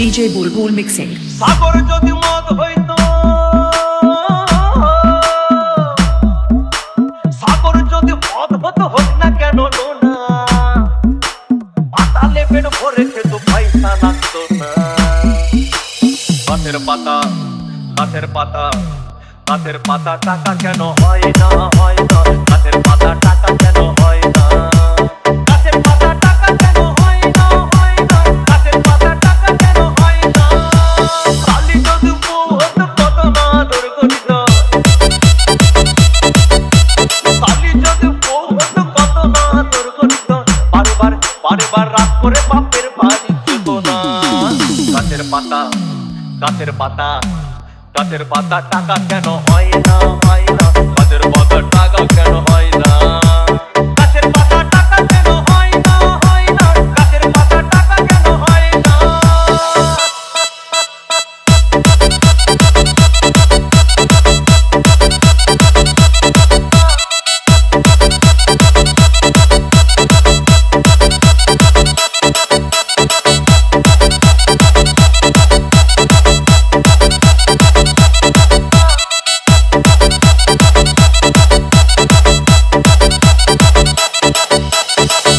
DJ Bulbul Mixing. সাগর যদি মদ হইতো, সাগর যদি মদ হতো, হোক না কেন নোনা, পাতালে পেট ভরে খেতো, পয়সা লাগতো না। গাছের পাতা, গাছের পাতা, গাছের পাতা, টাকা কেন হয় না, হয় না, গাছের পাতা, টাকা কেন হয় না, গাছের পাতা, টাকা কেন হয় না, হয় না, গাছের পাতা, টাকা কেন হয় না। কালি যদি বউ হতো কত না আদর করিত, কালি যদি বউ হতো কত না আদর করিত, বারবার বারবার রাগ করে বাপের বাড়ি যেত না। গাছের পাতা, গাছের পাতা, গাছের পাতা, টাকা কেন হয় না, হয় না, গাছের পাতা, টাকা কেন হয় না, গাছের পাতা, টাকা কেন হয় না, হয় না, গাছের পাতা, টাকা কেন হয় না।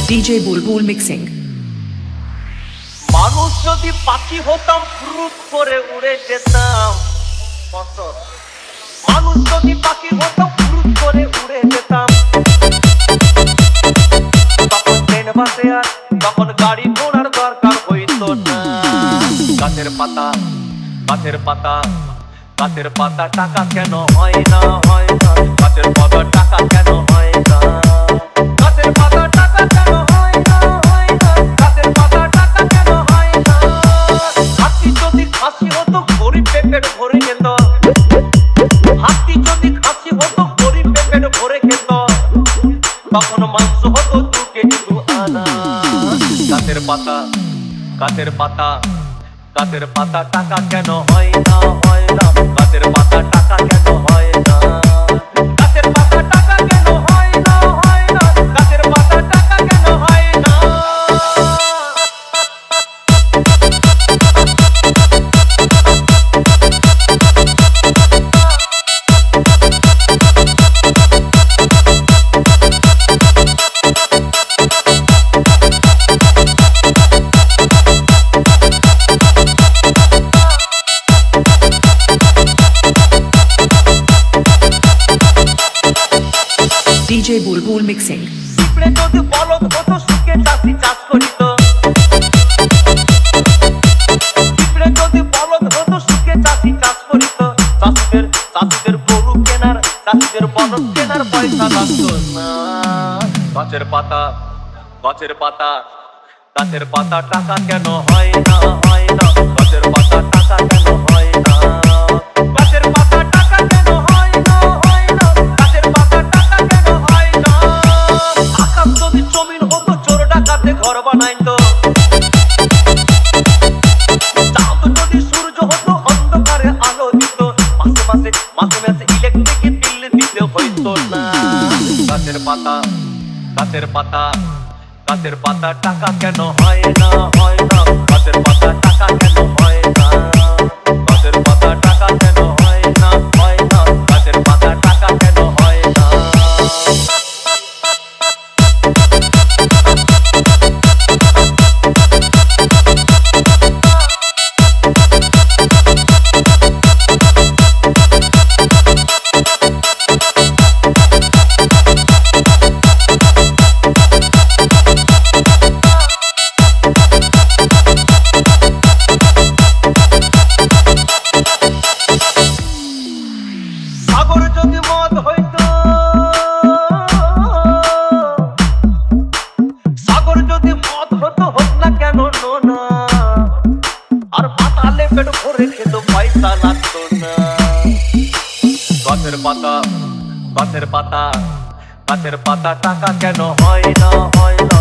DJ Bulbul Mixing. মানুষ যদি পাখি হতাম, ফুরুত করে উড়ে যেতাম। মানুষ যদি পাখি হতাম, ফুরুত করে উড়ে যেতাম। তখন ট্রেন বাসে আর তখন গাড়ি ঘোড়ার দরকার হইতো না। গাছের পাতা, গাছের পাতা, গাছের পাতা, টাকা কেন হয় না, হয় না, গাছের পাতা, টাকা কেন হয় না, গাছের পাতা, টাকা কেন হয় না, হয় না, গাছের পাতা, টাকা কেন হয় না। হাতি যদি খাসি হতো, গরিব পেট ভরে খেত, হাতি যদি খাসি হতো, গরিব পেট ভরে খেত, তখন মাংস হতো 2 কেজি 2 আনা। গাছের পাতা, গাছের পাতা, গাছের পাতা, টাকা কেন হয় না, হয় না, গাছের পাতা, টাকা কেন হয় না, গাছের পাতা, টাকা কেন হয় না, হয় না, গাছের পাতা, টাকা কেন হয় না। DJ Bulbul Mixing. পিঁপড়ে যদি বলদ হতো, সুখে চাষি চাষ করিত, পিঁপড়ে যদি বলদ হতো, সুখে চাষি চাষ করিত, চাষিদের চাষিদের গরু কেনার, চাষিদের বলদ কেনার পয়সা লাগতো না। গাছের পাতা, গাছের পাতা, গাছের পাতা, টাকা কেন হয় না, হয় না, গাছের পাতা, টাকা কেন হয় না, গাছের পাতা, টাকা কেন হয় না, হয় না, গাছের পাতা, টাকা কেন হয় না। আকাশ যদি জমিন হতো, চোর ডাকাতে ঘর বানাইতো, চাঁদ যদি সূর্য হতো, অন্ধকারে আলো দিত, মাসে মাসে মাসে মাসে ইলেকট্রিক বিল দিতে হইতো না। গাছের পাতা, গাছের পাতা, গাছের পাতা, টাকা কেন হয় না, হয় না, গাছের পাতা, টাকা কেন হয় না, গাছের পাতা, টাকা কেন হয় না, হয় না, গাছের পাতা, টাকা কেন হয় না। সাগর যদি মদ হইতো, সাগর যদি মদ হতো, হোক না কেন নোনা, আর পাতালে পেট ভরে খেতো, পয়সা লাগতো না। গাছের পাতা, গাছের পাতা, গাছের পাতা, টাকা কেন হয় না, হয় না,